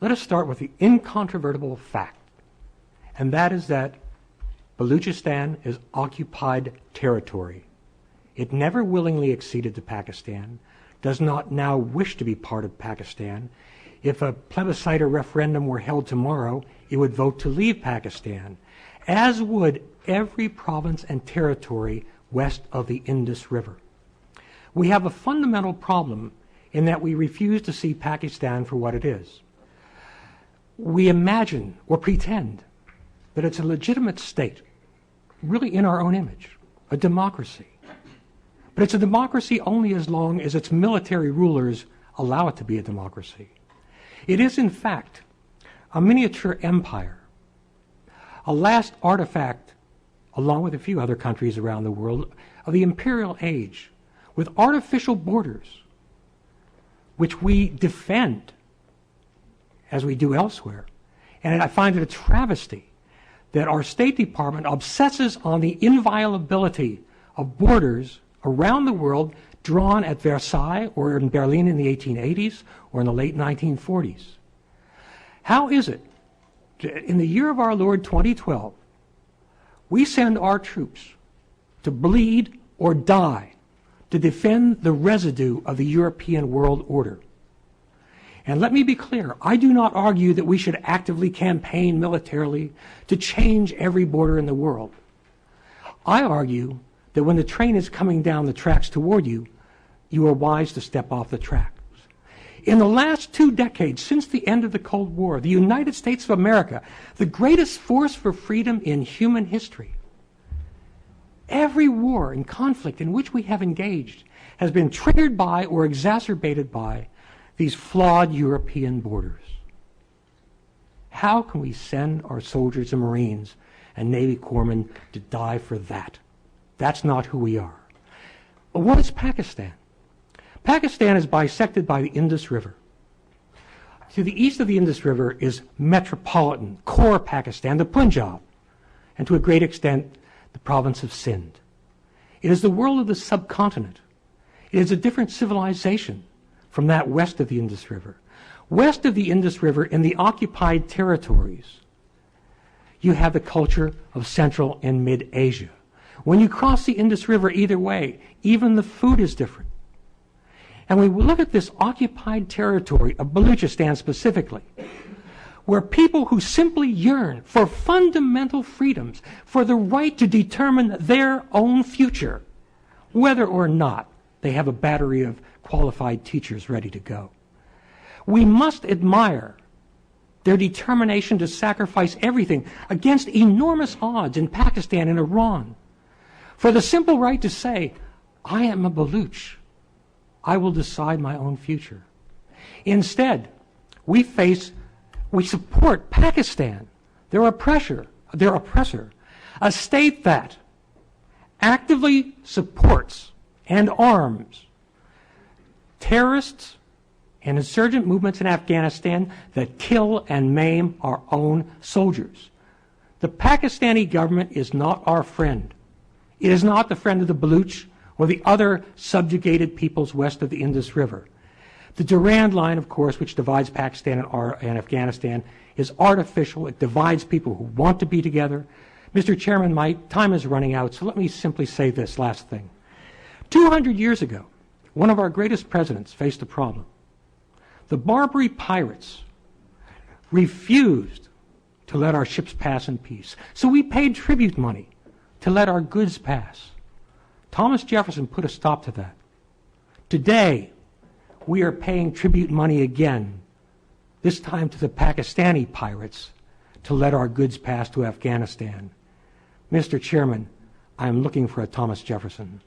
Let us start with the incontrovertible fact, and that is that Balochistan is occupied territory. It never willingly acceded to Pakistan, does not now wish to be part of Pakistan. If a plebiscite or referendum were held tomorrow, it would vote to leave Pakistan, as would every province and territory west of the Indus River. We have a fundamental problem in that we refuse to see Pakistan for what it is. We imagine or pretend that it's a legitimate state, really in our own image, a democracy. But it's a democracy only as long as its military rulers allow it to be a democracy. It is, in fact, a miniature empire, a last artifact, along with a few other countries around the world, of the imperial age, with artificial borders, which we defend as we do elsewhere. And I find it a travesty that our State Department obsesses on the inviolability of borders around the world drawn at Versailles or in Berlin in the 1880s or in the late 1940s. How is it, in the year of our Lord 2012, we send our troops to bleed or die to defend the residue of the European world order? And let me be clear, I do not argue that we should actively campaign militarily to change every border in the world. I argue that when the train is coming down the tracks toward you, you are wise to step off the tracks. In the last 2 decades, since the end of the Cold War, the United States of America, the greatest force for freedom in human history, every war and conflict in which we have engaged has been triggered by or exacerbated by these flawed European borders. How can we send our soldiers and Marines and Navy corpsmen to die for that? That's not who we are. But what is Pakistan? Pakistan is bisected by the Indus River. To the east of the Indus River is metropolitan, core Pakistan, the Punjab, and to a great extent, the province of Sindh. It is the world of the subcontinent. It is a different civilization from that west of the Indus River. West of the Indus River, in the occupied territories, you have the culture of Central and Mid-Asia. When you cross the Indus River either way, even the food is different. And we look at this occupied territory of Balochistan specifically, where people who simply yearn for fundamental freedoms, for the right to determine their own future, whether or not they have a battery of qualified teachers ready to go. We must admire their determination to sacrifice everything against enormous odds in Pakistan and Iran for the simple right to say, I am a Baloch. I will decide my own future. Instead, we support Pakistan, their oppressor, a state that actively supports and arms terrorists and insurgent movements in Afghanistan that kill and maim our own soldiers. The Pakistani government is not our friend. It is not the friend of the Baloch or the other subjugated peoples west of the Indus River. The Durand Line, of course, which divides Pakistan and Afghanistan, is artificial. It divides people who want to be together. Mr. Chairman, my time is running out, so let me simply say this last thing. 200 years ago, one of our greatest presidents faced a problem. The Barbary pirates refused to let our ships pass in peace, so we paid tribute money to let our goods pass. Thomas Jefferson put a stop to that. Today, we are paying tribute money again, this time to the Pakistani pirates, to let our goods pass to Afghanistan. Mr. Chairman, I am looking for a Thomas Jefferson.